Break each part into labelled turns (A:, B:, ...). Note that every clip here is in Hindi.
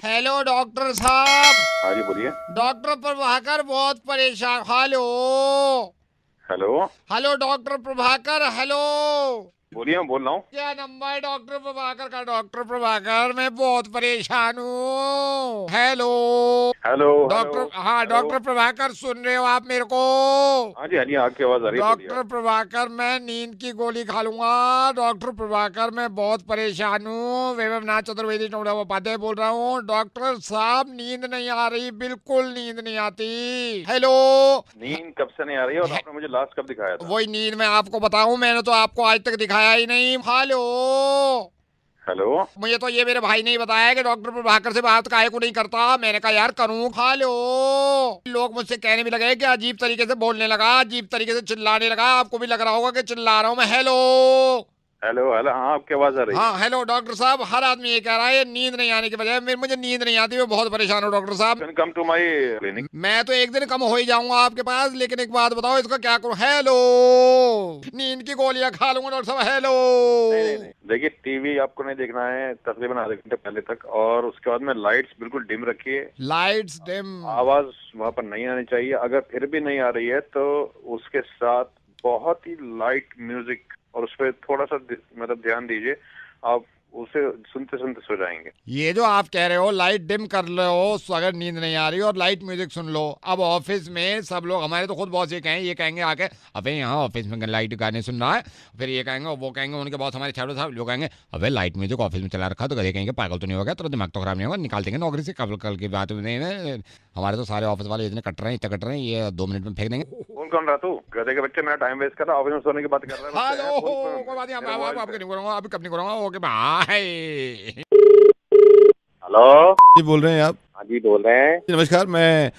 A: हेलो डॉक्टर साहब।
B: हाँ जी बोलिए।
A: डॉक्टर प्रभाकर बहुत परेशान। Hello
B: hello
A: hello doctor Prabhakar. Hello
B: बोलिए, मैं बोल रहा हूँ।
A: क्या नंबर है डॉक्टर प्रभाकर का? डॉक्टर प्रभाकर मैं बहुत परेशान हूँ। Hello
B: hello
A: doctor. हाँ
B: हेलो।
A: डॉक्टर प्रभाकर सुन रहे हो आप मेरे को?
B: हाँ जी हाँ जी, आपकी आवाज आ रही है, बोलिए
A: डॉक्टर
B: आप।
A: प्रभाकर मैं नींद की गोली खा लूंगा। डॉक्टर प्रभाकर मैं बहुत परेशान हूँ। वैभवनाथ चतुर्वेदी टोडा उपाध्याय बोल रहा हूँ। डॉक्टर साहब नींद नहीं आ रही, बिल्कुल नींद नहीं आती। हेलो
B: नींद कब से नहीं आ रही है और आपने मुझे लास्ट कब दिखाया था?
A: वही नींद मैं आपको बताऊं, मैंने तो आपको आज तक दिखाया ही नहीं। हेलो
B: हेलो
A: मुझे तो ये मेरे भाई ने ही बताया कि डॉक्टर प्रभाकर से बात काहे को नहीं करता। मैंने कहा यार करूं। हेलो लोग मुझसे कहने भी लगे कि अजीब तरीके से बोलने लगा, अजीब तरीके से चिल्लाने लगा। आपको भी लग रहा होगा कि चिल्ला रहा हूं मैं। हेलो
B: हेलो हेलो, हाँ आपकी आवाज आ रही है।
A: हाँ हेलो डॉक्टर साहब। हर आदमी ये कह रहा है नींद नहीं आने की वजह मुझे नींद नहीं आती। मैं बहुत परेशान हूँ डॉक्टर साहब।
B: Come to my clinic.
A: मैं तो एक दिन कम हो ही जाऊंगा आपके पास, लेकिन एक बात बताओ इसका क्या करूं? हेलो नींद की गोलियां खा लूंगा डॉक्टर साहब। हेलो
B: नहीं नहीं नहीं, देखिए टीवी आपको नहीं देखना है तकरीबन आधे घंटे पहले तक, और उसके बाद में लाइट्स बिल्कुल डिम रखिए।
A: Lights dim.
B: आवाज वहाँ पर नहीं आनी चाहिए। अगर फिर भी नहीं आ रही है तो उसके साथ बहुत ही लाइट म्यूजिक और उस पर थोड़ा सा मतलब ध्यान दीजिए। आप उसे सुनते सुनते सो जाएंगे।
A: ये जो आप कह रहे हो लाइट डिम कर लो अगर नींद नहीं आ रही और लाइट म्यूजिक सुन लो। अब ऑफिस में सब लोग, हमारे तो खुद बॉस ये कहेंगे आके अबे यहाँ ऑफिस में लाइट गाने सुनना है। फिर ये कहेंगे वो कहेंगे, उनके बॉस हमारे छात्र साहब लोग कहेंगे अबे लाइट म्यूजिक ऑफिस में चला रखा तो गधे कहेंगे पागल तो नहीं हो गया, तो दिमाग तो खराब नहीं होगा, निकाल देंगे नौकरी से कल कल की बात नहीं। हमारे तो सारे ऑफिस वाले इतने कट रहे हैं, इतने कट रहे हैं, ये 2 मिनट में फेंक देंगे।
B: फोन कौन रहा तू? गधे के बच्चे, मेरा टाइम वेस्ट कर रहा है, ऑफिस में सोने की बात कर रहा है
A: हेलो
B: मुझसे। फोन
A: कोई बात नहीं,
B: मेरा मोबाइल
A: आपके
B: पे।
A: नहीं करूँगा, अभी कब नहीं करूँगा। Okay bye.
B: हेलो
C: जी बोल रहे हैं आप?
B: हाँ जी बोल रहे हैं।
C: नमस्कार, मैं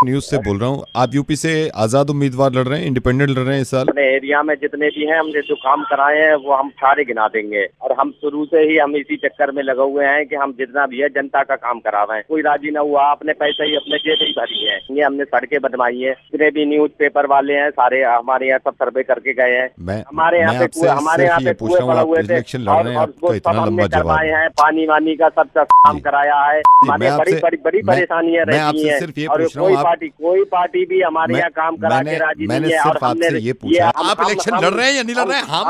C: न्यूज से बोल रहा हूँ। आप यूपी से आजाद उम्मीदवार लड़ रहे हैं, इंडिपेंडेंट लड़ रहे हैं इस साल।
D: अपने एरिया में जितने भी हैं हमने जो काम कराए हैं वो हम सारे गिना देंगे, और हम शुरू से ही हम इसी चक्कर में लगे हुए हैं कि हम जितना भी है जनता का काम करा रहे हैं। कोई राजी न हुआ, अपने पैसे ही अपने जेब ही भरी है। ये हमने सड़कें बनवाई है, जितने भी न्यूज पेपर वाले हैं सारे हमारे यहाँ सब सर्वे करके गए हैं। हमारे यहाँ पे कुएं पड़े हुए थे और उसको सब हमने करवाए हैं। पानी वानी का सब काम कराया है। हमारे बड़ी परेशानियां रहती है, और कोई पार्टी भी हमारे यहाँ काम करा के राजी नहीं है। और हमने
C: ये पूछा
A: आप इलेक्शन लड़ रहे हैं या नहीं लड़ रहे हैं? हाँ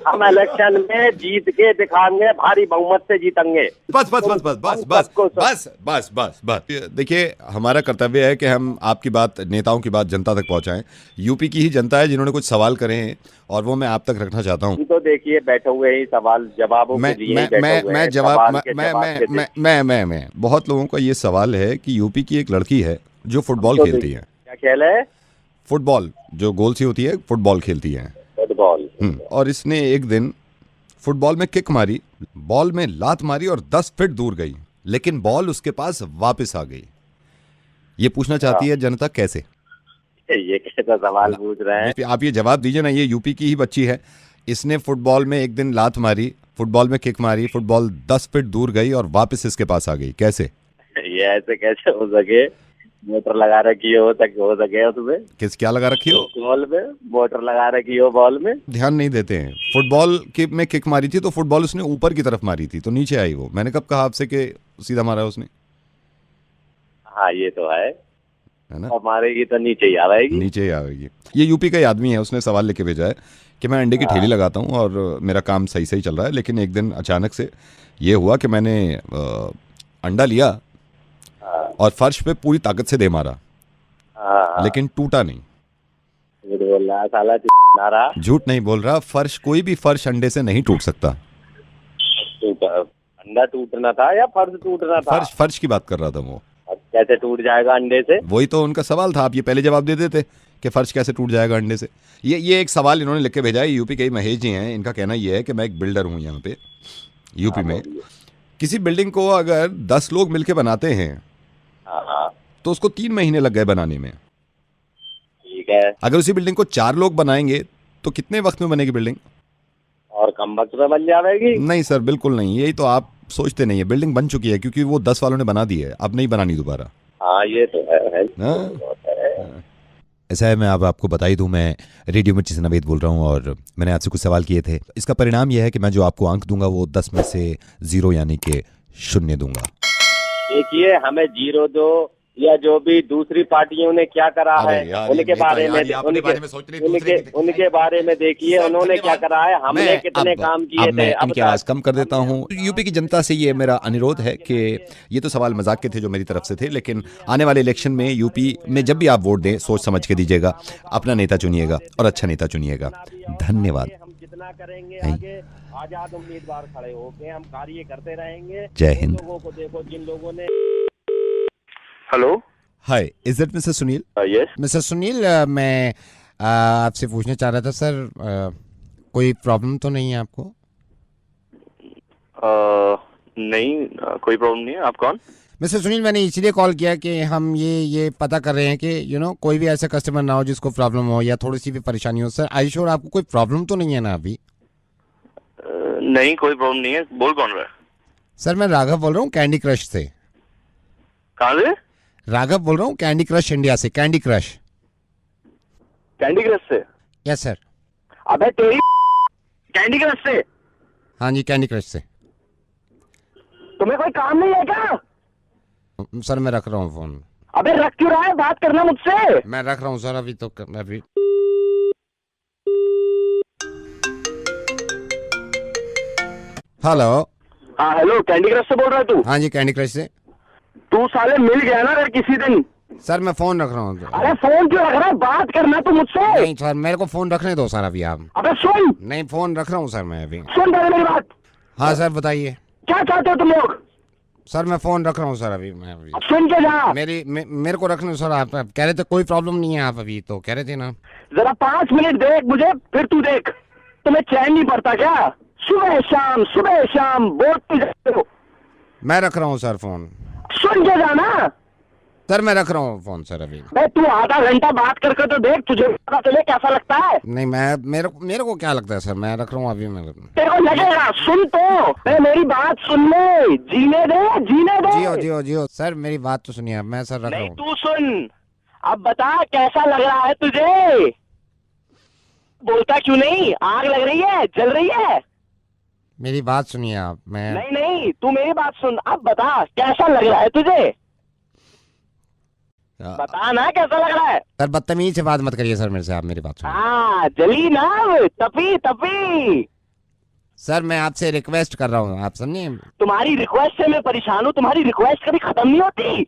D: हम इलेक्शन में जीत के दिखाएंगे, भारी बहुमत से जीतेंगे।
C: बस बस बस बस बस बस बस बस बस बस। देखिए, हमारा कर्तव्य है कि हम आपकी बात, नेताओं की बात जनता तक पहुंचाएं। यूपी की ही जनता है जिन्होंने कुछ सवाल करे हैं और वो मैं आप तक रखना चाहता हूं।
D: तो देखिए बैठे हुए ही सवाल जवाबों के लिए
C: मैं जवाब मैं बहुत लोगों का ये सवाल है कि यूपी की एक लड़की है जो फुटबॉल खेलती है।
D: क्या खेल है?
C: फुटबॉल, जो गोल सी होती है, फुटबॉल खेलती है।
D: फुटबॉल।
C: और इसने एक दिन फुटबॉल में किक मारी, बॉल में लात मारी और 10 फीट दूर गई, लेकिन बॉल उसके पास वापस आ गई। ये पूछना चाहती है जनता कैसे?
D: ये कैसा सवाल पूछ रहे हैं
C: आप? ये जवाब दीजिए ना। ये यूपी की ही बच्ची है, इसने फुटबॉल में एक दिन लात मारी, फुटबॉल में किक मारी, फुटबॉल 10 फीट दूर गई और वापस इसके पास आ गई। कैसे?
D: ये ऐसे कैसे हो सके? मोटर लगा रखी हो सके उसमें?
C: क्या लगा रखी हो?
D: बॉल में मोटर लगा रखी हो, बॉल में
C: ध्यान नहीं देते हैं। फुटबॉल में किक मारी थी तो फुटबॉल उसने ऊपर की तरफ मारी थी, तो नीचे आई वो। मैंने कब कहा आपसे कि सीधा मारा है उसने?
D: हाँ ये तो है
C: ना?
D: हमारे ये तो नीचे ही आवेगी।
C: नीचे ही आवेगी। ये यूपी का ही आदमी है, उसने सवाल लेके भेजा है कि मैं अंडे की ठेली लगाता हूँ और मेरा काम सही सही चल रहा है, लेकिन एक दिन अचानक से ये हुआ कि मैंने अंडा लिया और फर्श पे पूरी ताकत से दे मारा, लेकिन टूटा नहीं।
D: झूठ बोल रहा साला।
C: झूठ नहीं बोल रहा। फर्श, कोई भी फर्श अंडे से नहीं टूट सकता।
D: अंडा टूटना था या फर्श टूटना था?
C: फर्श की बात कर रहा था वो।
D: कैसे टूट जाएगा अंडे से?
C: वही तो उनका सवाल था। आप ये पहले जवाब दे देते कि फर्श कैसे टूट जाएगा अंडे से। ये एक सवाल इन्होंने लिख के भेजा है। यूपी के ही महेश जी हैं, इनका कहना ये है कि मैं एक बिल्डर हूँ यहाँ पे यूपी में। किसी बिल्डिंग को अगर 10 लोग मिलके बनाते हैं तो उसको 3 महीने लग गए बनाने में।
D: ठीक है।
C: अगर उसी बिल्डिंग को 4 लोग बनाएंगे तो कितने वक्त में बनेगी बिल्डिंग?
D: और कम वक्त में बन जाएगी?
C: नहीं सर, बिल्कुल नहीं। यही तो आप सोचते नहीं है। बिल्डिंग बन चुकी है क्योंकि वो 10 वालों ने बना दी है, अब नहीं बनानी दोबारा।
D: हाँ ये तो है।
C: ऐसा है, मैं अब आपको बता ही दूं, मैं रेडियो मिर्ची से नवेद बोल रहा हूं और मैंने आपसे कुछ सवाल किए थे। इसका परिणाम यह है कि मैं जो आपको अंक दूंगा वो 10 में से 0 यानी कि शून्य दूंगा।
D: देखिए हमें 0 दो या जो भी दूसरी पार्टियों ने क्या करा है उनके बारे में उनके बारे में देखिए उन्होंने क्या करा है, हमने कितने काम किए थे।
C: मैं इनकी आवाज कम कर देता हूँ। यूपी की जनता से ये मेरा अनुरोध है कि ये तो सवाल मजाक के थे जो मेरी तरफ से थे, लेकिन आने वाले इलेक्शन में यूपी में जब भी आप वोट दें सोच समझ के दीजिएगा, अपना नेता चुनिएगा और अच्छा नेता चुनिएगा। धन्यवाद।
D: हम जितना करेंगे आगे आजाद उम्मीदवार खड़े होके हम कार्य करते रहेंगे।
C: जय हिंद।
D: लोगों को देखो जिन लोगों ने।
B: Hello,
C: hi, is that mister Sunil?
B: Yes
A: mister Sunil, मैं आपसे पूछना चाह रहा था सर, कोई प्रॉब्लम तो नहीं है आपको?
B: नहीं, कोई प्रॉब्लम नहीं है। आप कौन?
A: मिस्टर सुनील, मैंने इसलिए कॉल किया कि हम ये पता कर रहे हैं कि कोई भी ऐसा कस्टमर ना हो जिसको प्रॉब्लम हो या थोड़ी सी भी परेशानी हो। सर आई श्योर आपको कोई प्रॉब्लम तो नहीं है ना अभी?
B: नहीं, कोई प्रॉब्लम नहीं है। बोल कौन रहा है?
A: सर मैं राघव बोल रहा हूँ कैंडी क्रश से।
B: कहाँ से?
A: राघव बोल रहा हूँ कैंडी क्रश इंडिया से। Candy crush.
B: कैंडी क्रश से?
A: Yes sir.
D: अबे तेरी कैंडी क्रश से?
A: हाँ जी, कैंडी क्रश से।
D: तुम्हें कोई काम नहीं है क्या?
A: सर मैं रख रहा हूँ फोन।
D: अबे रख क्यों रहा है? बात करना मुझसे।
A: मैं रख रहा हूँ सर अभी तो अभी। हेलो।
D: हाँ हेलो, कैंडी क्रश से बोल रहा है तू?
A: हाँ जी, कैंडी क्रश से।
D: तू साले मिल गया ना अगर किसी दिन।
A: सर मैं फोन रख रहा हूँ।
D: अरे फोन क्यों रख रहा है? बात करना तू मुझसे।
A: नहीं सर, मेरे को फोन रखने दो सर अभी आप।
D: अबे सुन।
A: नहीं, फोन रख रहा हूँ सर मैं अभी।
D: सुन पहले मेरी बात।
A: हाँ सर बताइए।
D: क्या चाहते हो तुम लोग?
A: सर मैं फोन रख रहा हूँ सर अभी मैं अभी।
D: अब सुन के जा।
A: मेरे को रखने दो सर। आप कह रहे थे कोई प्रॉब्लम नहीं है, आप अभी तो कह रहे थे ना।
D: जरा 5 मिनट देख मुझे, फिर तू देख। तुम्हें चैन नहीं पड़ता क्या? सुबह शाम बोलते जाते हो।
A: मैं रख रहा हूँ सर फोन।
D: सुन के जाना।
A: सर मैं रख रहा हूँ फोन सर अभी।
D: तू आधा घंटा बात करके तो देख, तुझे पता चले कैसा लगता है।
A: नहीं मेरे को क्या लगता है सर, मैं रख रहा हूँ अभी। मैं
D: तेरे को लगेगा। सुन तो मेरी बात सुन ले। जीने दे।
A: जियो सर, मेरी बात तो सुनिए। मैं सर रख रहा
D: नहीं
A: हूँ।
D: तू सुन। अब बता कैसा लग रहा है तुझे? बोलता क्यों नहीं? आग लग रही है, जल रही है?
A: मेरी बात सुनिए आप। मैं
D: नहीं तू मेरी बात सुन। अब बता कैसा लग रहा है तुझे? बता ना कैसा लग रहा है।
A: सर बदतमीज से बात मत करिए सर मेरे से, आप मेरी बात सुनिए।
D: हाँ जली ना, तपी।
A: सर मैं आपसे रिक्वेस्ट कर रहा हूँ, आप समझे?
D: तुम्हारी रिक्वेस्ट से मैं परेशान हूँ। तुम्हारी रिक्वेस्ट कभी खत्म नहीं होती।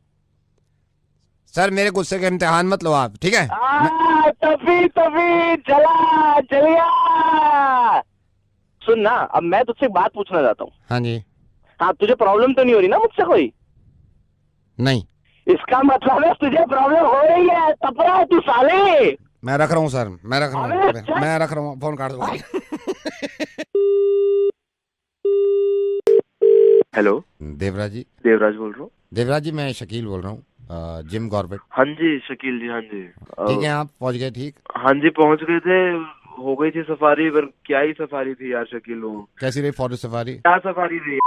A: सर मेरे गुस्से का इम्तिहान मत लो आप, ठीक है?
D: तभी जलिया। सुन ना, अब मैं तुझसे एक बात पूछना चाहता हूँ।
A: हाँ जी।
D: हाँ, तुझे प्रॉब्लम तो नहीं हो रही ना मुझसे कोई?
A: नहीं।
D: इसका मतलब है तुझे प्रॉब्लम हो रही है। तप रहा है तू साले।
A: मैं रख रहा हूँ सर, मैं रख रहा हूँ। फोन काट दो।
B: हेलो,
D: देवराज बोल रहा हूँ।
A: देवराज जी, मैं शकील बोल रहा हूँ, जिम कॉर्बेट।
B: हाँ जी शकील जी, हाँ जी।
A: ठीक है, आप पहुँच गए? ठीक।
B: हाँ जी पहुँच गए थे। हो गई थी सफारी, पर क्या ही सफारी थी यार शकील।
A: कैसी रही फॉरेस्ट सफारी?
B: क्या सफारी थी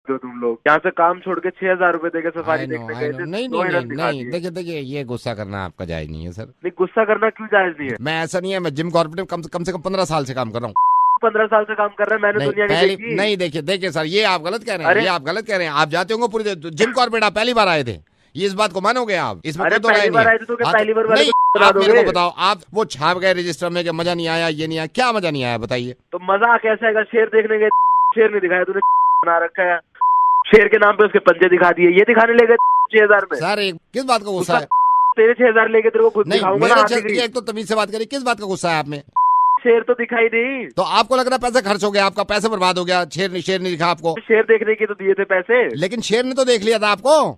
B: तो तुम लोग यहाँ से काम छोड़ के 6,000 रुपए देके सफारी देखने गए थे।
A: नहीं, देखिए ये गुस्सा करना आपका जायज नहीं है सर।
B: नहीं, गुस्सा करना क्यों जायज नहीं है?
A: मैं ऐसा नहीं है, मैं जिम कॉर्पोरेट कम से कम 15 साल से काम कर रहा हूँ।
B: 15 साल से काम कर रहे हैं, मैंने दुनिया नहीं देखी।
A: नहीं देखिए सर, ये आप गलत कह रहे हैं। ये आप गलत कह रहे हैं। आप जाते होंगे पूरे जिम कॉर्पोरेट, आप पहली बार आए थे, ये इस बात को मानोगे आप? इसमें कोई तो राय नहीं है। आप मेरे को बताओ, आप वो छाप गए रजिस्टर में कि मजा नहीं आया, ये नहीं आया, क्या मजा नहीं आया बताइए?
B: तो मजा कैसे आएगा? शेर देखने गए, शेर नहीं दिखाया तूने, बना रखा है। शेर के नाम पे उसके पंजे दिखा दिए, ये दिखाने ले गए 6,000 में।
A: सर किस बात का गुस्सा है?
B: तेरे 6,000 लेके तेरे को खुद दिखाऊंगा ना।
A: एक तो तमीज से बात करिए, किस बात का गुस्सा है आप में?
B: शेर तो दिखाई नहीं।
A: तो आपको लग रहा है पैसा खर्च हो गया, आपका पैसा बर्बाद हो गया। शेर नहीं दिखा आपको।
B: शेर देखने के तो दिए थे पैसे,
A: लेकिन शेर ने तो देख लिया था आपको।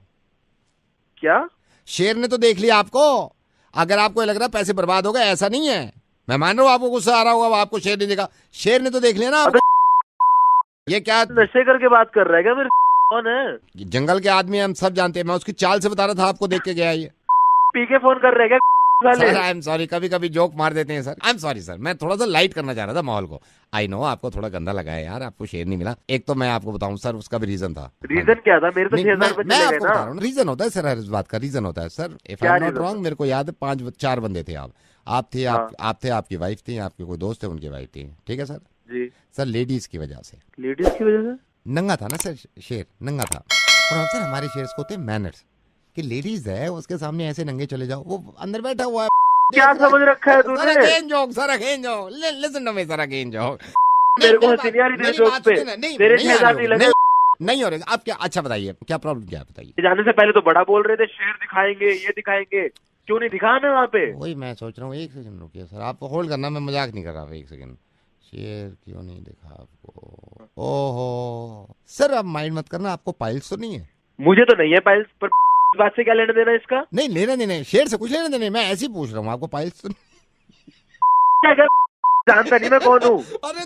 B: क्या?
A: शेर ने तो देख लिया आपको। अगर आपको लग रहा है पैसे बर्बाद हो गए, ऐसा नहीं है। मैं मान रहा हूँ आपको गुस्सा आ रहा होगा, आपको शेर नहीं देखा। शेर ने तो देख लिया ना आपको। ये क्या
B: नशे करके बात कर रहा है क्या? फिर कौन है?
A: जंगल के आदमी हम सब जानते हैं। मैं उसकी चाल से बता रहा था, आपको देख के गया ये।
B: पी के फोन कर रहे हैं क्या?
A: सर आई एम सॉरी, कभी जोक मार देते हैं sir. I am sorry sir, मैं थोड़ा सा लाइट करना चाह रहा था माहौल को। आई नो आपको थोड़ा गंदा लगा है यार, आपको शेर नहीं मिला। एक तो मैं आपको बताऊं सर, उसका भी रीजन था।
B: रीजन क्या था? मेरे तो 6,000 रुपए चले गए ना।
A: रीजन होता है सर, हर इस बात का रीजन होता है sir. If I am not wrong, मेरे को याद है 4 बंदे थे। आप थे, आप थे, आपकी वाइफ थी, आपके कोई दोस्त थे, उनकी वाइफ थी। ठीक है सर जी। सर लेडीज की वजह से।
B: लेडीज की वजह से?
E: नंगा था ना सर, शेर नंगा था। और हम सर हमारे शेर्स को होते मैनर्स कि लेडीज है उसके सामने ऐसे नंगे चले जाओ, वो अंदर बैठा हुआ है।
D: क्या समझ रखा है
A: सर
D: तूने?
A: Again joke, sir again joke, listen to me sir, again joke.
D: मेरे को हंसी नहीं आ रही तेरे जोक पे। तेरे ठेदानी लगे
A: नहीं हो रही आप क्या? अच्छा बताइए क्या प्रॉब्लम क्या है, बताइए।
D: जाने से पहले तो बड़ा बोल रहे थे शेर दिखाएंगे, ये दिखाएंगे, क्यों नहीं दिखा हमें वहाँ पे?
E: वही मैं सोच रहा हूँ, एक सेकंड रुकिए सर, आप होल्ड करना, मैं मजाक नहीं कर रहा, एक सेकंड। शेर क्यों नहीं दिखा आपको? ओहो सर आप माइंड मत करना, आपको पाइल्स तो नहीं है?
D: मुझे तो नहीं है पाइल्स, पर इस बात से क्या लेना देना इसका?
E: नहीं लेना नहीं, शेर से कुछ लेना देना, मैं ऐसे ही पूछ रहा हूँ, आपको पाइल्स तो नहीं?
D: क्या क्या जानता नहीं मैं कौन हूँ?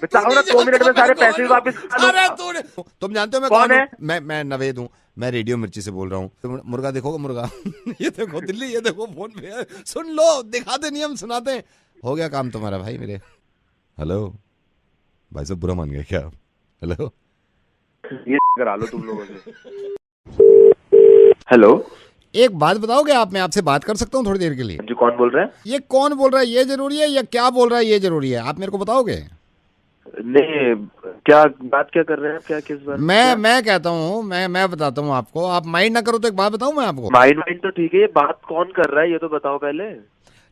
D: बताओ ना, 2 मिनट में सारे पैसे वापस करा लूं।
E: तुम जानते हो मैं
D: कौन
E: कौन
D: है?
E: हूँ? मैं नवेद हूँ, मैं रेडियो मिर्ची से बोल रहा हूँ। मुर्गा देखोगे मुर्गा? ये देखो दिल्ली, ये देखो फोन पे है, सुन लो, दिखाते नहीं हम सुनाते हैं। हो गया काम तुम्हारा भाई मेरे। हेलो भाई साहब, बुरा मान गए क्या? हेलो
D: ये करा लो तुम लोगों से। हेलो,
E: एक बात बताओगे आप, मैं आपसे बात कर सकता हूँ थोड़ी देर के लिए?
D: जी कौन बोल रहा है?
E: ये कौन बोल रहा है ये जरूरी है या क्या बोल रहा है ये जरूरी है, आप मेरे को बताओगे?
D: नहीं, क्या बात क्या कर रहे हैं? क्या किस बात?
E: मैं कहता हूँ, मैं बताता हूँ आपको, आप माइंड ना करो तो एक बात बताऊँ मैं आपको।
D: माइंड तो ठीक है, ये बात कौन कर रहा है ये तो बताओ पहले।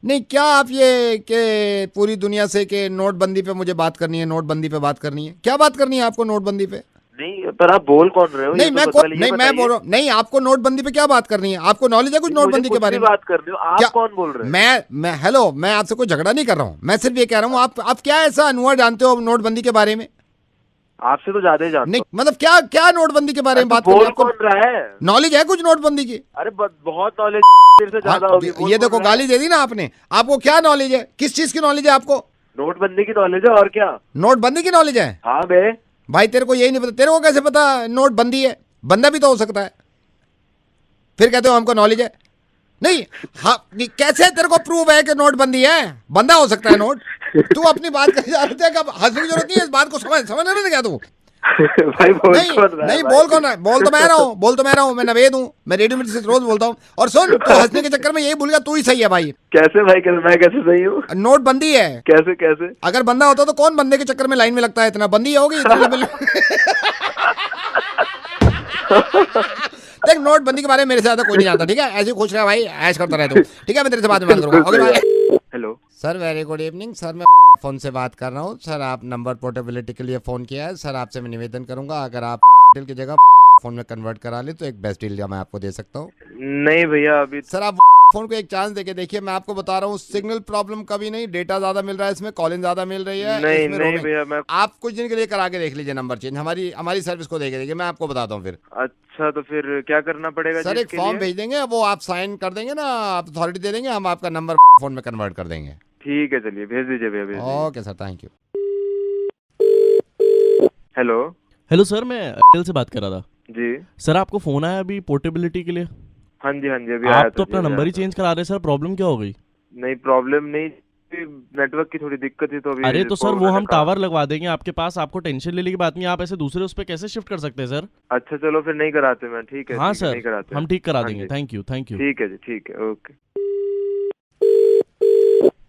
E: नहीं क्या आप ये कि पूरी दुनिया से कि नोटबंदी पे मुझे बात करनी है, नोटबंदी पे बात करनी है, क्या बात करनी है आपको नोटबंदी पे?
D: नहीं पर आप बोल कौन रहे हो?
E: नहीं
D: ये
E: मैं
D: तो पहले ये
E: नहीं मैं
D: बताइए।
E: बोल रहा हूँ, नहीं आपको नोटबंदी पे क्या बात करनी है? आपको नॉलेज है कुछ नोटबंदी के बारे में?
D: बात कर रहे हो आप?
E: क्या?
D: कौन बोल रहे हो?
E: मैं हेलो, मैं आपसे कोई झगड़ा नहीं कर रहा हूँ, मैं सिर्फ ये कह रहा हूँ आप क्या ऐसा अनुभव जानते हो नोटबंदी के बारे में?
D: आपसे तो ज्यादा ही जानता
E: नहीं
D: हूँ।
E: मतलब क्या क्या नोटबंदी के बारे में बात
D: बोल
E: कर
D: कौन रहा है?
E: नॉलेज है कुछ नोटबंदी की?
D: अरे बहुत नॉलेज से ज्यादा
E: हाँ,
D: होगी।
E: ये देखो गाली दे दी ना आपने। आपको क्या नॉलेज है, किस चीज की नॉलेज है आपको?
D: नोटबंदी की नॉलेज है और क्या?
E: नोटबंदी की नॉलेज है?
D: हाँ बे,
E: भाई तेरे को यही नहीं पता? तेरे को कैसे पता नोटबंदी है? बंदा भी तो हो सकता है, फिर कहते हो हमको नॉलेज है? नहीं हाँ कैसे तेरे को प्रूव है कि नोटबंदी है? बंदा हो सकता है नोट। तू अपनी बात कर जा रहे थे, हंसने की जरूरत नहीं है, इस बात को समझ रहे थे क्या तू?
D: भाई बोल
E: नहीं
D: कौन रहा है?
E: नहीं बोल कौन रहा है? बोल तो मैं रहा हूँ, मैं नवेद हूँ, मैं रेडियो मिर्ची से रोज बोलता हूँ। और सुन, तू हंसने के चक्कर में यही भूल गया, तू ही सही है भाई।
D: कैसे भाई, कैसे मैं कैसे सही हूँ?
E: नोटबंदी है।
D: कैसे कैसे?
E: अगर बंदा होता तो कौन बंदे के चक्कर में लाइन में लगता है? इतना बंदी होगी इतनी देख नोटबंदी के बारे में मेरे से ज्यादा कोई नहीं जानता, ठीक है? ऐसे ही खुश रहा भाई, ऐश करता रहे तू, ठीक है? मैं तेरे से बाद में बात करूंगा, okay bye.
D: Hello
E: sir very good evening sir, मैं फोन से बात कर रहा हूँ सर, आप नंबर पोर्टेबिलिटी के लिए फ़ोन किया है सर। आपसे मैं निवेदन करूंगा, अगर आप डील की जगह फ़ोन में कन्वर्ट करा ले तो एक बेस्ट डील मैं आपको दे सकता हूँ।
D: नहीं भैया, अभी
E: सर आप फ़ोन को एक चांस देके देखिए, मैं आपको बता रहा हूँ, सिग्नल प्रॉब्लम कभी नहीं, डेटा ज़्यादा मिल रहा है इसमें, कॉलिंग ज़्यादा मिल रही है।
D: नहीं
E: इसमें
D: नहीं
E: roaming।
D: भैया, मैं
E: आप कुछ दिन के लिए करा के देख लीजिए नंबर चेंज, हमारी सर्विस को देके देखिए, मैं आपको बताता हूँ फिर।
D: अच्छा तो फिर क्या करना पड़ेगा?
E: सर एक फॉर्म भेज देंगे, वो आप साइन कर देंगे ना, आप अथॉरिटी दे देंगे, हम आपका नंबर फ़ोन में कन्वर्ट कर देंगे।
D: ठीक है चलिए, भेज दीजिए भैया, भेज दीजिए।
E: Okay sir, thank you.
D: Hello
F: hello sir, मैं एयरटेल से बात कर रहा था।
D: जी
F: सर आपको फोन आया अभी पोर्टेबिलिटी के लिए?
D: हाँ जी अभी आया
F: आप तो अपना
D: जी,
F: नंबर ही
D: आया
F: चेंज करा रहे सर, प्रॉब्लम क्या हो गई?
D: नहीं प्रॉब्लम नहीं, नेटवर्क की थोड़ी दिक्कत थी तो अभी।
F: अरे तो सर वो
D: मैंने
F: हम
D: कहा-
F: टावर लगवा देंगे आपके पास, आपको टेंशन लेने की बात नहीं है, आप ऐसे दूसरे उस पर कैसे शिफ्ट कर सकते हैं सर?
D: अच्छा चलो फिर नहीं कराते मैं, ठीक है?
F: हाँ
D: ठीक है,
F: सर,
D: नहीं कराते
F: हम ठीक करा
D: हाँ
F: देंगे,
D: जी।
F: Thank you thank you.
D: ठीक है जी, ठीक है, ओके।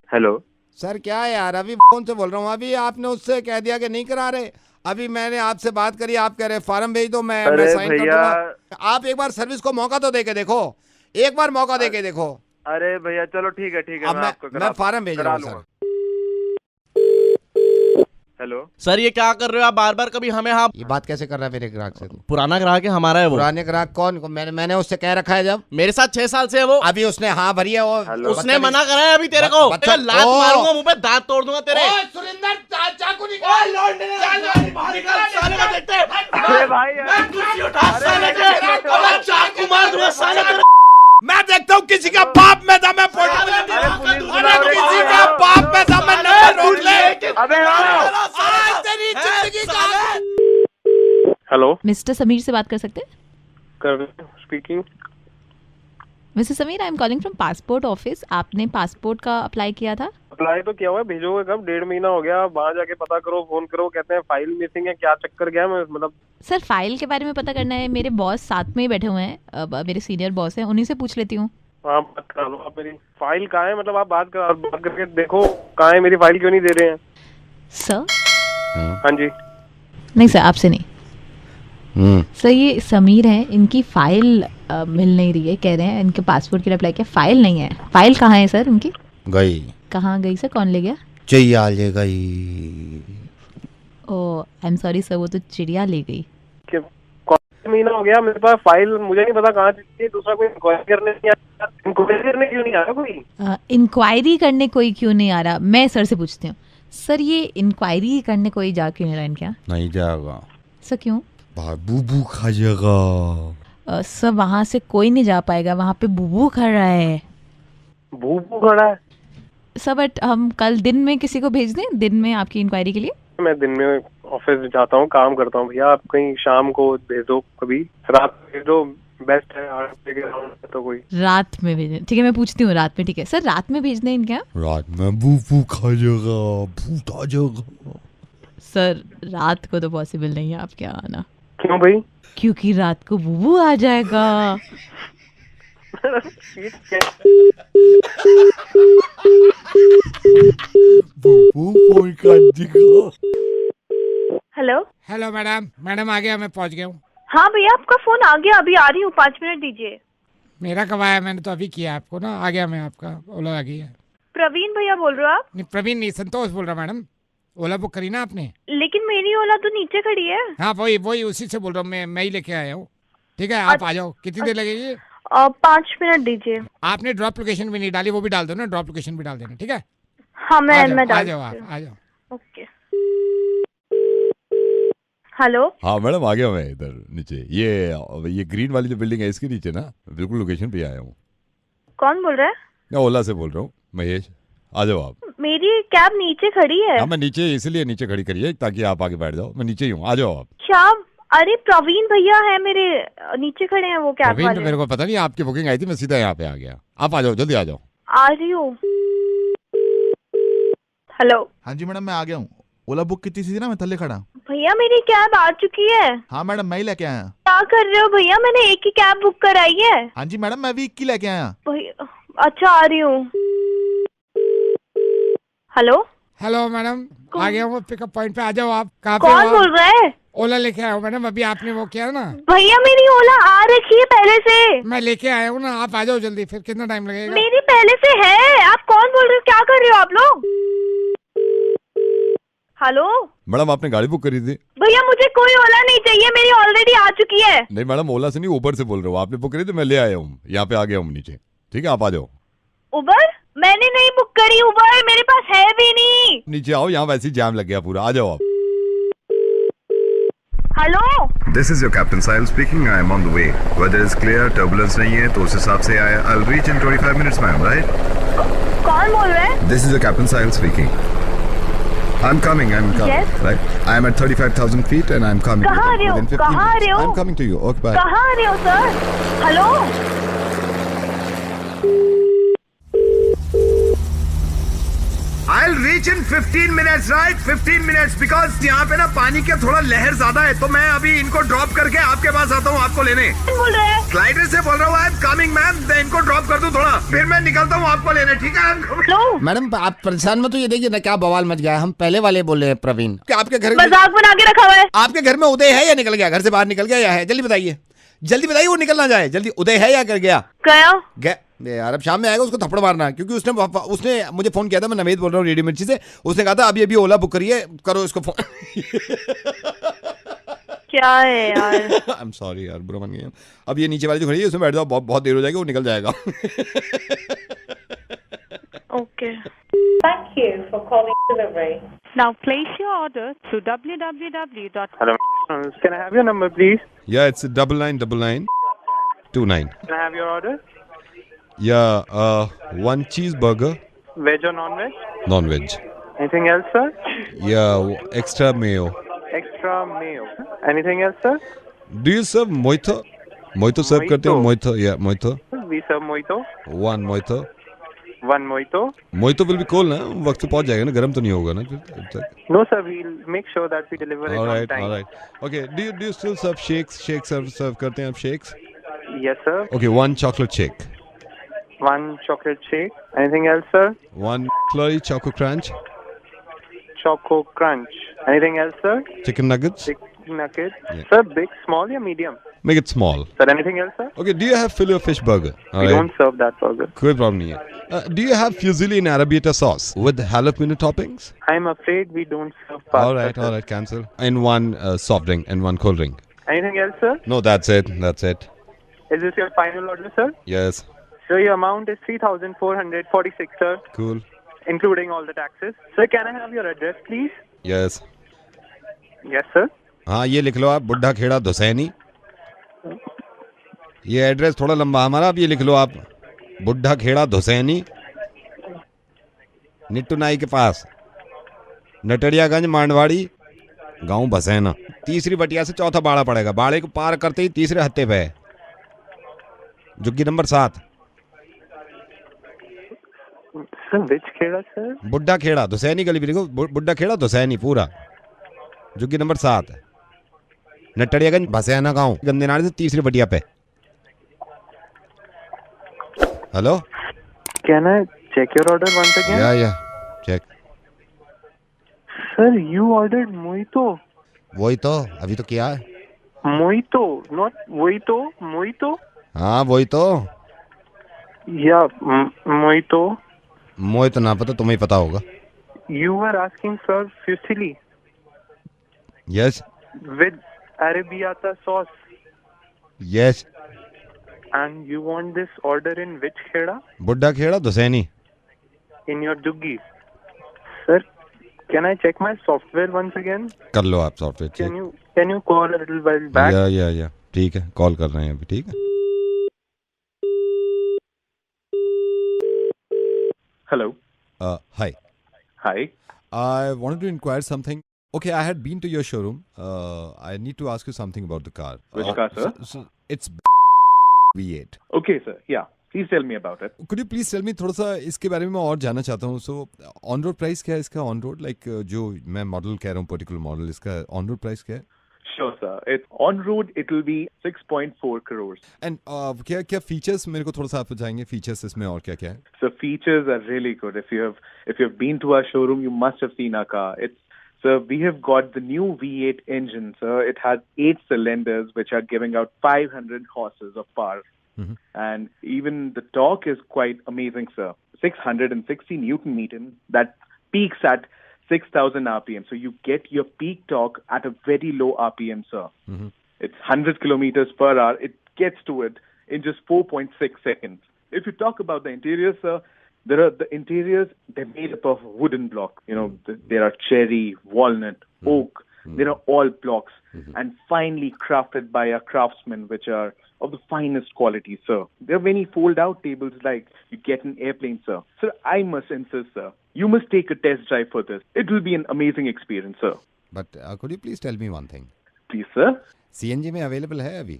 D: हेलो
E: सर क्या है यार, अभी फोन से बोल रहा हूँ, अभी आपने उससे कह दिया कि नहीं करा रहे, अभी मैंने आपसे बात करी, आप कह रहे फार्म भेज दो, मैं
D: अरे
E: साइन कर
D: भैया,
E: दूंगा। आप एक बार सर्विस को मौका तो देके देखो, एक बार मौका देके देखो।
D: अरे भैया चलो ठीक है
E: अब
D: मैं आपको
E: मैं फार्म भेज रहा हूँ सर।
D: हेलो
F: सर ये क्या कर रहे हो आप बार बार, कभी हमें हाँ
E: ये बात कैसे कर रहा है मेरे ग्राहक से?
F: पुराना ग्राहक है हमारा है वो।
E: पुराने ग्राहक कौन? मैंने उससे कह रखा है जब,
F: मेरे साथ 6 साल से है वो।
E: अभी उसने हाँ भरी है, वो
D: हेलो।
F: उसने मना करा है अभी तेरे को,
E: बच्चा-
F: लात
E: ओ।
F: मारूंगा मुंह पे, दांत तोड़ दूंगा तेरे।
A: सुरेंद्र चाकू निकाल,
D: अरे भाई
F: चाकू मार दूंगा साले तेरे।
A: मैं देखता हूँ किसी का बाप में था, मैं किसी का बाप में था, मैं नंबर रोक ले।
D: अबे
A: आज तेरी जिंदगी का
G: हेलो
H: मिस्टर समीर से बात कर सकते हैं?
G: कर speaking.
H: Mister Sameer, I am calling from passport office. आपने पासपोर्ट का अप्लाई किया था?
G: अप्लाई तो किया हुआ है, भेजोगे कब? 1.5 महीना हो गया, वहाँ जाके पता करो, फोन करो, कहते हैं फाइल मिसिंग है, क्या चक्कर गया? मैं मतलब
H: सर फाइल के बारे में पता करना है, मेरे बॉस साथ में ही बैठे हुए हैं, अब मेरे सीनियर बॉस हैं, उन्हीं से पूछ लेती हूँ।
G: हाँ बात करा लो आप। मेरी फाइल कहाँ है? मतलब आप बात करके देखो कहाँ है मेरी फाइल, क्यों नहीं दे रहे हैं?
H: सर
G: हाँ जी
H: नहीं सर, आपसे नहीं। सर ये समीर हैं, इनकी फाइल मिल नहीं रही है, कह रहे हैं इनके पासपोर्ट के लिए अप्लाई किया, फाइल नहीं है। फाइल कहाँ है सर उनकी?
E: गई
H: कहाँ गई सर, कौन ले गया?
E: चिड़िया ले गई।
H: ओ आई एम सॉरी सर, वो तो चिड़िया ले गई।
G: महीना हो गया मेरे पास फाइल, मुझे नहीं पता कहाँ चली है। दूसरा कोई इंक्वायरी करने नहीं आया, इंक्वायरी करने क्यों नहीं आ रहा कोई?
H: इंक्वायरी करने कोई क्यों नहीं आ रहा? मैं सर से पूछती हूँ। सर ये इंक्वायरी करने कोई जा क्यों नहीं रहा इनके यहाँ?
C: नहीं जाएगा,
H: सर क्यों?
C: बूबू खा जाएगा।
H: सर वहाँ से कोई नहीं जा पाएगा, वहाँ पे बुबू खड़ा है।
G: भूपू खड़ा है?
H: सर बट हम कल दिन में किसी को भेज दें, दिन में आपकी इंक्वायरी के लिए?
G: मैं दिन में ऑफिस जाता हूँ, काम करता हूँ भैया, आप कहीं शाम को भेज दो, कभी रात में भेज दो, बेस्ट है। 8 बजे के अराउंड तो कोई
H: रात में भेजें, ठीक है मैं पूछती हूँ रात में। ठीक है सर, रात में भेज दें इनके यहाँ?
C: रात में बूबू खा जाएगा, भूत आ जाएगा।
H: सर रात को तो पॉसिबल नहीं है आपके यहाँ आना।
G: क्यों भाई?
H: क्योंकि रात को बुबू आ जाएगा।
C: बूबू फोन कर देगा।
I: हेलो
A: हेलो मैडम, मैडम आ गया, मैं पहुंच गया हूँ।
I: हाँ भैया आपका फोन आ गया, अभी आ रही हूँ, 5 मिनट दीजिए।
A: मेरा कब आया? मैंने तो अभी किया आपको ना, आ गया मैं, आपका ओला आ गया।
I: प्रवीण भैया बोल रहे हो आप?
A: नहीं प्रवीण नहीं, संतोष बोल रहा मैडम। ओला बुक करी ना आपने?
I: लेकिन मेरी ओला तो नीचे खड़ी है।
A: हाँ वही उसी से बोल रहा हूँ, मैं ही लेके आया हूँ। ठीक है आप आ जाओ, कितनी देर लगेगी?
I: 5 मिनट दीजिए।
A: आपने ड्रॉप लोकेशन भी नहीं डाली, वो भी डाल दो ना, ड्रॉप लोकेशन भी डाल देना। ठीक है
I: हाँ मैं
A: आ
I: डाल
A: जाओ आप, आ जाओ।
I: ओके। हेलो
C: हाँ मैडम आ गया मैं इधर नीचे, ये ग्रीन वाली जो बिल्डिंग है इसके नीचे ना, बिल्कुल लोकेशन पे आया हूँ।
I: कौन बोल रहा है?
C: मैं ओला से बोल रहा हूँ, महेश। आ जाओ आप।
I: मेरी कैब नीचे खड़ी है।
C: हाँ मैं नीचे इसलिए नीचे खड़ी करिए ताकि आप आगे बैठ जाओ, मैं नीचे ही हूँ, आ जाओ आप।
I: क्या? अरे प्रवीण भैया है मेरे, नीचे खड़े हैं वो कैब
A: प्रवीण
I: वाले।
A: तो मेरे को पता नहीं, आपकी बुकिंग आई थी, मैं सीधा यहाँ पे आ गया। आप आ जाओ, जल्दी आ जाओ।
I: आ रही हूँ। हेलो
J: हाँ जी मैडम मैं आ गया हूँ। ओला बुक की थी ना, मैं थल्ले खड़ा।
I: भैया मेरी कैब आ चुकी है।
J: हाँ मैडम मैं ही लेके आया।
I: क्या कर रहे हो भैया? मैंने एक ही कैब बुक कराई है।
J: हाँ जी मैडम मैं भी 1 की लेके आया।
I: भैया अच्छा आ रही हूँ। हेलो
A: हेलो मैडम, आ गया हूँ पिकअप पॉइंट पे, आ जाओ आप। कहाँ पे
I: कौन
A: हो
I: बोल रहा है?
A: ओला लेके आया हूँ मैडम, अभी आपने वो किया ना।
I: भैया मेरी ओला आ रखी है पहले से।
A: मैं लेके आया हूँ ना, आप आ जाओ जल्दी, फिर कितना टाइम लगेगा?
I: मेरी पहले से है। आप कौन बोल रहे हो? क्या कर रहे हो आप लोग? हेलो
C: मैडम आपने गाड़ी बुक करी थी?
I: भैया मुझे कोई ओला नहीं चाहिए, मेरी ऑलरेडी आ चुकी है।
C: नहीं मैडम ओला से नहीं, ऊबर से बोल रहे हो। आपने बुक करी तो मैं ले आया हूँ, यहाँ पे आ गया हूँ नीचे। ठीक है आप आ जाओ।
I: उबर? मैंने नहीं बुक करी उबर, मेरे पास है भी नहीं।
C: नीचे आओ, यहाँ वैसे ही जाम लग गया पूरा, आ जाओ आप।
I: Hello
B: This is your Captain Sahil speaking. I am on the way. Weather is clear, turbulence नहीं है, तो उस हिसाब से आया। I'll reach in 25 minutes, ma'am. Right?
I: कौन बोल रहा है?
B: This is your Captain Sahil speaking. I'm coming.
I: Yes.
B: Right? I am at 35,000 feet and I'm coming.
I: कहाँ आ रहे हो?
B: Within 15
I: कहाँ आ रहे हो?
B: I'm coming to you. Okay, bye.
I: कहाँ आ रहे हो sir? Hello
B: I'll reach in 15 minutes, right? 15 minutes because यहाँ पे ना पानी के थोड़ा लहर ज्यादा है, तो मैं अभी इनको ड्रॉप करके आपके पास आता हूँ आपको लेने।
I: कौन बोल रहा है?
B: ग्लाइडर से बोल रहा हूँ, आई एम कमिंग मैम। इनको ड्रॉप कर दूँ थोड़ा, फिर मैं निकलता हूँ आपको लेने। ठीक है?
I: हेलो
E: मैडम आप परेशान मत होइए, देखिए ना क्या बवाल मच गया है। हम पहले वाले बोल रहे हैं प्रवीण। क्या आपके घर में
I: मजाक बना के रखा हुआ है?
E: आपके घर में उदय है या निकल गया? घर से बाहर निकल गया या है? जल्दी बताइए, जल्दी बताइए, वो निकल ना जाए जल्दी। उदय है या कर गया?
I: गया
E: यार अब शाम में आएगा, उसको थप्पड़ मारना, क्योंकि उसने मुझे फोन किया था। मैं नवेद बोल रहा हूँ रेडियो मिर्ची से। उसने कहा था अभी ओला बुक करिए, करो इसको फोन।
I: क्या है यार?
E: आई एम सॉरी यार, बुरा मान गया। अब ये नीचे वाली जो खड़ी है उसमें बैठ जाओ, बहुत देर हो जाएगी, वो निकल जाएगा।
I: Okay
K: Thank you for calling delivery.
L: Now place your order through www.
G: Hello, can I have your number please?
C: Yeah, it's 999929.
G: Can I have your order?
C: Yeah, 1 cheeseburger,
G: Veg or non-veg?
C: non-veg.
G: Anything else, sir?
C: Yeah, extra mayo.
G: Extra mayo. Anything else, sir?
C: Do you serve mojito? Mojito serve करते हो? Mojito, yeah, mojito.
G: We serve mojito.
C: 1 mojito.
G: 1 mojito.
C: Mojito will be cold ना, वक्त पे पहुंच जाएगा ना, गर्म तो नहीं होगा ना फिर तक।
G: No, sir. We'll make sure that we deliver it on time.
C: All right. Okay. Do you still serve shakes? Shakes serve करते हैं आप shakes?
G: Yes, sir.
C: Okay, 1 chocolate shake.
G: 1 chocolate shake. Anything else, sir?
C: 1 McFlurry Choco Crunch.
G: Choco crunch. Anything else, sir?
C: Chicken nuggets.
G: nugget. Sir, big, small, or medium?
C: Make it small.
G: Sir, anything else, sir?
C: Okay, do you have filet fish burger?
G: We don't serve that burger.
C: कोई प्रॉब्लम नहीं है. Do you have fusilli in arrabbiata sauce with jalapeno toppings?
G: I'm afraid we don't serve pasta.
C: All right, cancel. And one soft drink and one cold drink.
G: Anything else, sir?
C: No, that's it.
G: Is this your final order, sir?
C: Yes.
G: Sir, your amount is 3,446, sir,
C: Cool.
G: including all the taxes. Sir, can I have your address, please?
C: Yes.
G: Yes, sir.
C: हाँ, ये लिख लो आप, बुड्ढा खेड़ा धुसैनी. ये एड्रेस थोड़ा लंबा हमारा, आप ये लिख लो आप, बुड्ढा खेड़ा धुसैनी, निट्टू नाई के पास, नटड़ियागंज मांडवाड़ी, गांव बसैना. तीसरी बटिया से चौथा बाड़ा पड़ेगा. बाड़े को पार करते ही तीसरे हत्ते पे है, झुग्गी number 7.
G: Sir, which Khera, sir?
C: Budha Kheda धुसैनी गली भी लिखो, बुड्ढा खेड़ा धुसैनी पूरा, झुग्गी नंबर 7, नटड़ियागंज बसैना गांव, गंदे नाले से तीसरी बटिया पे. Hello.
G: Can I check your order once again?
C: या check.
G: Sir, you ordered mojito.
C: वही तो अभी तो किया है.
G: Mojito, not mojito. Mojito?
C: हाँ वही तो.
G: Yeah, mojito.
C: मोए तो ना पता, तुम्हें पता होगा.
G: You were asking for fusilli.
C: Yes.
G: With arrabbiata sauce.
C: Yes.
G: And you want this order in which kheda?
C: बुड्ढा Kheda धुसैनी.
G: In your juggi. Sir, can I check my software once again?
C: कर लो आप software check.
G: Can you call a little while back?
C: या ठीक है, कॉल कर रहे हैं अभी. ठीक है.
M: Hello.
C: Hi.
M: Hi.
C: I wanted to inquire something. Okay, I had been to your showroom. I need to ask you something about the car.
M: Which car, sir?
C: So it's V8.
M: Okay, sir. Yeah. Please tell me about it.
C: Could you please tell me थोड़ा सा इसके बारे में मैं और जानना चाहता हूँ. So on road प्राइस क्या है इसका? ऑन रोड लाइक जो मैं मॉडल कह रहा हूँ, पर्टिकुलर मॉडल, इसका ऑन रोड प्राइस क्या है?
M: Sure, sir. It's on road. It will be 6.4 crores.
C: And क्या फीचर्स मेरे को थोड़ा सा आप बताएंगे, फीचर्स इसमें और क्या क्या है?
M: So features are really good. If you have been to our showroom, you must have seen our car. So we have got the new V8 engine, sir. It has 8 cylinders which are giving out 500 horses of power.
C: Mm-hmm.
M: And even the torque is quite amazing, sir. 660 Newton meter. That peaks at 6,000 RPM. So you get your peak torque at a very low RPM, sir.
C: Mm-hmm.
M: It's 100 kilometers per hour. It gets to it in just 4.6 seconds. If you talk about the interior, sir, the interiors, they're made up of wooden block. You know, there are cherry, walnut, oak. They are all blocks and finely crafted by our craftsmen, which are of the finest quality, sir. There are many fold-out tables like you get in airplane, sir. Sir, I must insist, sir. You must take a test drive for this. It will be an amazing experience, sir.
C: But could you please tell me one thing?
M: Please, sir.
C: CNG में available है अभी?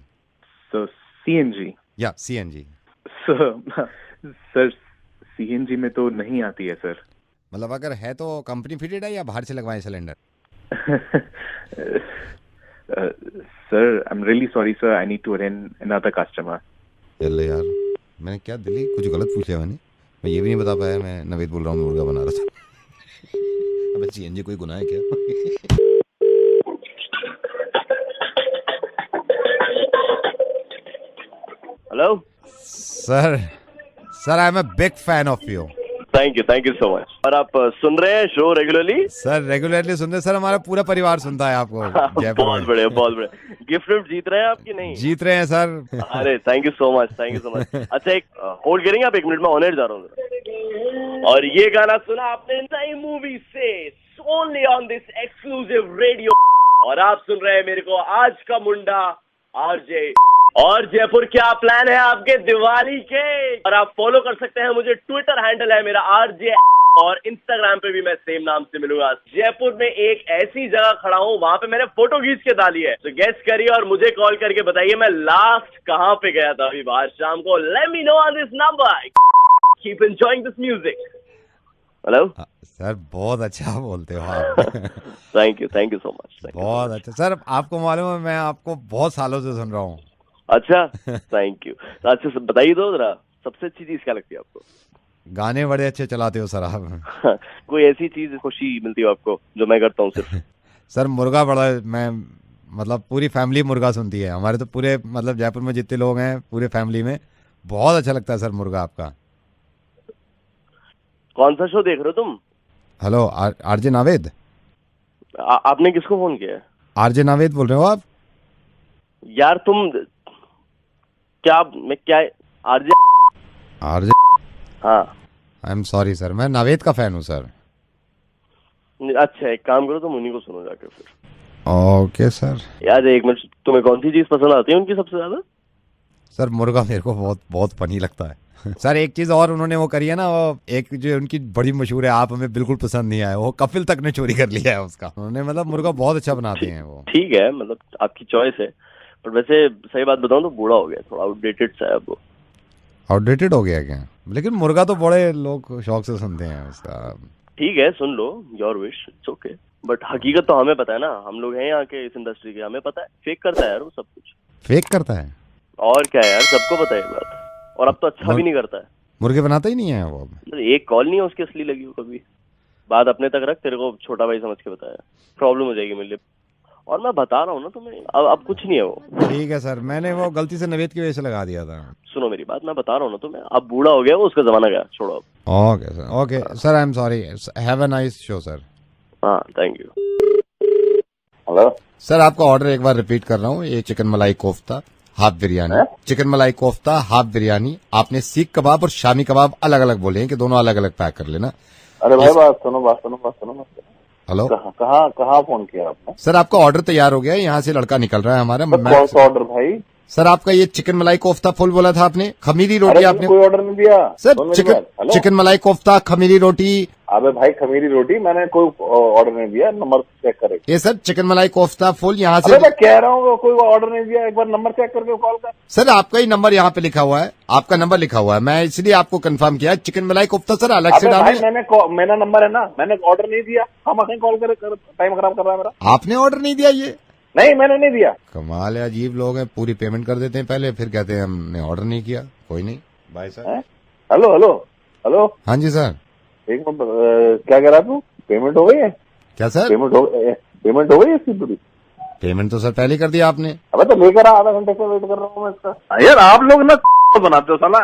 M: So, CNG?
C: Yeah, CNG.
M: Sir, CNG में तो नहीं आती है, sir.
C: मतलब अगर है तो कंपनी फिटेड है या बाहर से लगवाएं cylinder?
M: Sir, I'm really sorry, sir. I need to attend another customer.
C: चल यार, मैंने क्या दिल्ली कुछ गलत पूछ लिया मैंने? मैं ये भी नहीं बता पाया. मैं नवेद बोल रहा हूँ, मुर्गा बना रहा था. अबे सीएनजी कोई गुनाह है क्या?
D: Hello
C: sir, I am a big fan of you.
D: Thank you so much. और आप सुन रहे हैं शो रेगुलरली?
C: सर रेगुलरली सुनते सर, हमारा पूरा परिवार सुनता है आपको.
D: बहुत बढ़िया. गिफ्ट जीत रहे हैं आप कि नहीं?
C: जीत रहे हैं सर.
D: अरे थैंक यू सो मच. अच्छा, एक होल्ड करेंगे आप 1 मिनट में, ऑन एयर जा रहा हूँ. और ये गाना सुना आपने नई मूवी से, only on this exclusive radio. और आप सुन रहे हैं मेरे को आज का मुंडा आरजे. और जयपुर, क्या प्लान है आपके दिवाली के? और आप फॉलो कर सकते हैं मुझे, ट्विटर हैंडल है मेरा आरजे, और इंस्टाग्राम पे भी मैं सेम नाम से मिलूंगा. जयपुर में एक ऐसी जगह खड़ा हूँ, वहां पे मैंने फोटो खींच के डाली है. तो गेस करिए और मुझे कॉल करके बताइए मैं लास्ट कहाँ पे गया था अभी बाहर शाम को. Let me know on this number. Keep enjoying this music. Hello
C: sir, बहुत अच्छा बोलते हो आप.
D: Thank you so much.
C: बहुत अच्छा सर. आपको मालूम है मैं आपको बहुत सालों से सुन रहा हूँ.
D: अच्छा, थैंक यू. अच्छे से बताइए दो जरा, सबसे अच्छी चीज क्या लगती है आपको?
C: गाने बड़े अच्छे चलाते हो सर आप.
D: कोई ऐसी चीज खुशी मिलती हो आपको जो मैं करता हूँ सिर्फ?
C: सर मुर्गा बड़ा मैं मतलब पूरी फैमिली मुर्गा सुनती है। हमारे तो पूरे मतलब जयपुर में जितने लोग हैं पूरे फैमिली में बहुत अच्छा लगता है सर मुर्गा आपका।
N: कौन सा शो देख रहे हो तुम?
C: Hello RJ Naved.
N: आपने किसको फोन किया है?
C: आरजे नावेद बोल रहे हो आप?
N: यार तुम क्या आरजे? हाँ।
C: आई एम सॉरी सर, मैं नावेद का फैन हूँ सर।
N: अच्छा एक काम करो, तुम उन्हीं को सुनो जाके फिर।
C: Okay sir.
N: यार एक मिनट, तुम्हें कौन सी चीज पसंद आती है उनकी सबसे ज्यादा?
C: सर मुर्गा मेरे को बहुत बहुत फनी लगता है। सर एक चीज और उन्होंने वो करी है ना, वो एक जो उनकी बड़ी मशहूर है, आप हमें बिल्कुल पसंद नहीं आया, वो कपिल तक ने चोरी कर लिया है उसका। उन्होंने मतलब मुर्गा बहुत अच्छा बनाते हैं वो।
N: ठीक है, मतलब आपकी चॉइस है, पर वैसे सही बात बताऊं तो बूढ़ा हो गया, थोड़ा आउटडेटेड सा है वो।
C: आउटडेटेड हो गया क्या? लेकिन मुर्गा तो बड़े लोग शौक से सुनते हैं उसका।
N: ठीक है सुन लो, your wish, it's okay, but हकीकत तो हमें पता है ना, हम लोग हैं यहाँ के इस इंडस्ट्री के, हमें पता है फेक करता है यार वो सब कुछ।
C: फेक करता है?
N: और क्या है यार, सबको पता है ये बात। और अब तो अच्छा भी नहीं करता है,
C: मुर्गे बनाता ही नहीं है वो।
N: एक कॉल नहीं है उसकी असली लगी हो कभी। बात अपने तक रख, तेरे को छोटा भाई समझ के बताया, प्रॉब्लम हो जाएगी मेरे लिए। और मैं बता रहा हूँ ना तुम्हें, अब कुछ नहीं है वो।
C: ठीक है सर, मैंने वो गलती से नवेद की वजह से लगा दिया था।
N: सुनो मेरी बात, मैं बता रहा हूँ ना तुम्हें, अब बूढ़ा हो गया वो, उसका जमाना गया, छोड़ो अब।
C: Okay sir, okay sir, I am sorry, have a nice show sir.
N: हाँ थैंक यू।
B: हेलो
C: सर, आपका ऑर्डर एक बार रिपीट कर रहा हूँ, ये चिकन मलाई कोफ्ता हाफ बिरयानी, चिकन मलाई कोफ्ता हाफ बिरयानी। आपने सीख कबाब और शामी कबाब अलग अलग बोले हैं कि दोनों अलग अलग पैक कर लेना।
B: अरे भाई बात सुनो।
C: हेलो,
B: कहाँ फोन किया आपने?
C: सर आपका ऑर्डर तैयार हो गया है, यहाँ से लड़का निकल रहा है हमारा।
B: कौन सा ऑर्डर भाई?
C: सर आपका ये चिकन मलाई कोफ्ता फुल बोला था आपने, खमीरी रोटी आपने
B: कोई ऑर्डर नहीं दिया
C: सर। चिकन मलाई कोफ्ता खमीरी रोटी।
B: अबे भाई खमीरी रोटी मैंने कोई ऑर्डर नहीं दिया, नंबर चेक करे।
C: ये सर चिकन मलाई कोफ्ता फुल यहाँ से।
B: मैं कह रहा हूँ कोई ऑर्डर नहीं दिया, एक बार नंबर चेक करके कॉल कर।
C: सर आपका ही नंबर यहाँ पे लिखा हुआ है, आपका नंबर लिखा हुआ है, मैं इसलिए आपको कंफर्म किया। चिकन मलाई कोफ्ता सर अलग से डालिए।
B: मेरा नंबर है ना, मैंने ऑर्डर नहीं दिया। हम कॉल कर टाइम खराब कर रहा है मेरा।
C: आपने ऑर्डर नहीं दिया? ये
B: नहीं, मैंने नहीं दिया।
C: कमाल है, अजीब लोग हैं, पूरी पेमेंट कर देते हैं पहले, फिर कहते हैं हमने ऑर्डर नहीं किया। कोई नहीं भाई साहब।
B: हेलो
C: हाँ जी सर।
B: एक मिनट, क्या कह रहा तू? पेमेंट हो गई है
C: क्या सर?
B: पेमेंट हो गई है इसकी पूरी?
C: पेमेंट तो सर पहले ही कर दिया आपने।
B: अबे तो लेकर आधा घंटे से वेट कर रहा हूँ मैं इसका। यार आप लोग ना बनाते हो साला,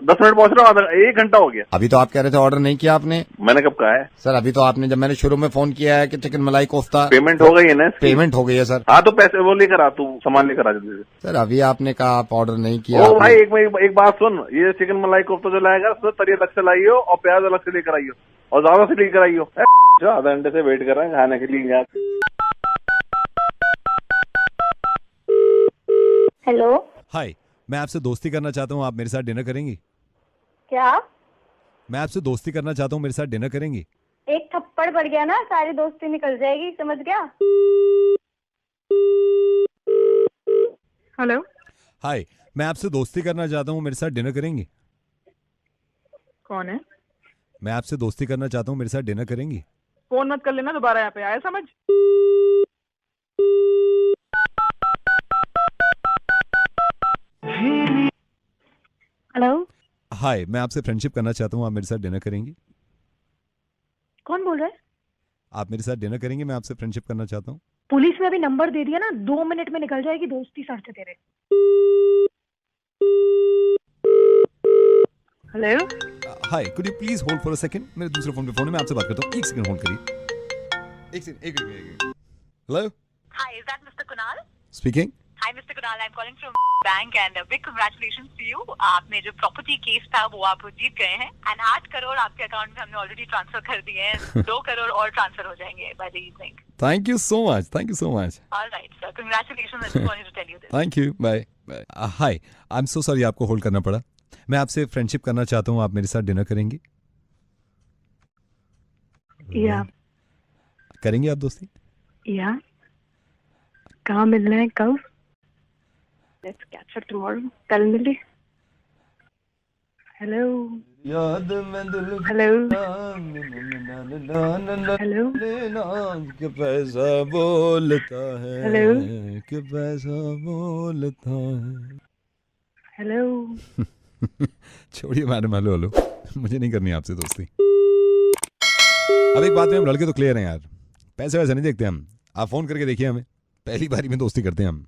B: 10 मिनट पहुंच रहा हूँ, 1 घंटा हो गया।
C: अभी तो आप कह रहे थे ऑर्डर नहीं किया आपने।
B: मैंने कब कहा है
C: सर? अभी तो आपने, जब मैंने शुरू में फोन किया है कि चिकन मलाई कोफ्ता।
B: पेमेंट हो गई है ना?
C: पेमेंट हो गई है सर।
B: हाँ तो पैसे वो लेकर आ, तू सामान लेकर आ जल्दी से।
C: सर अभी आपने कहा आप ऑर्डर नहीं किया।
B: ओ भाई एक बात सुन, ये चिकन मलाई कोफ्ता जो लाएगा उसमें तरी अलग से लाइयो और प्याज अलग से लेकर आइयो और ज्यादा से लेकर आइयो। आधा घंटे से वेट कर रहे हैं खाने के लिए।
I: हेलो
C: हाय, मैं आपसे दोस्ती करना चाहता हूँ, आप मेरे साथ डिनर करेंगी?
I: क्या?
C: मैं आपसे दोस्ती करना चाहता हूँ, मेरे साथ डिनर करेंगी?
I: एक थप्पड़ पड़ गया ना, सारी दोस्ती निकल जाएगी, समझ गया?
L: हेलो
C: हाय, मैं आपसे दोस्ती करना चाहता हूँ, मेरे साथ डिनर करेंगी?
L: कौन है?
C: मैं आपसे दोस्ती करना चाहता हूँ, मेरे साथ डिनर करेंगी?
L: फोन मत कर लेना दोबारा, यहाँ पे आया समझ।
I: हेलो
C: हाय, मैं आपसे फ्रेंडशिप करना चाहता हूँ, आप मेरे साथ डिनर करेंगी?
I: कौन बोल रहा है?
C: आप मेरे साथ डिनर करेंगे? मैं आपसे फ्रेंडशिप करना चाहता हूँ।
I: पुलिस में अभी नंबर दे दिया ना, 2 मिनट में निकल जाएगी दोस्ती सर से तेरे।
L: Hello
C: hi, could you please hold for a second? मेरे दूसरे फोन पे फोन है, मैं आपसे बात करता हूँ, 1 सेकंड होल्ड करिए। 1 सेकंड, एक hello
O: Hi, is that Mr. Kunal?
C: Speaking.
O: Hi, Mr. Kunal. I'm calling from bank and big congratulations to you. आपने जो प्रॉपर्टी केस था वो आप जीत गए हैं and 8 करोड़ आपके अकाउंट में हमने ऑलरेडी ट्रांसफर कर दिए हैं। 2 करोड़ और ट्रांसफर हो जाएंगे by the evening.
C: Thank you so much, thank you so much.
O: All right, sir. Congratulations. I just wanted to tell you this.
C: Thank you, bye bye. Hi, I am so sorry आपको होल्ड करना पड़ा। मैं आपसे फ्रेंडशिप करना चाहता हूँ, आप मेरे साथ डिनर करेंगी?
I: या
C: करेंगे आप दोस्ती?
I: या कहाँ मिलना है, कब? Let's catch up tomorrow. कल मिले। हेलो
C: याद में दिल
I: हेलो
C: हेलो कि पैसा बोलता है,
I: हेलो
C: कि पैसा बोलता है।
I: हेलो
C: छोड़िए मैडम, हेलो हेलो, मुझे नहीं करनी आपसे दोस्ती। अब एक बात में, हम लड़के तो क्लियर हैं यार, पैसे वैसे नहीं देखते हम। आप फोन करके देखिए हमें, पहली बारी में दोस्ती करते हैं हम।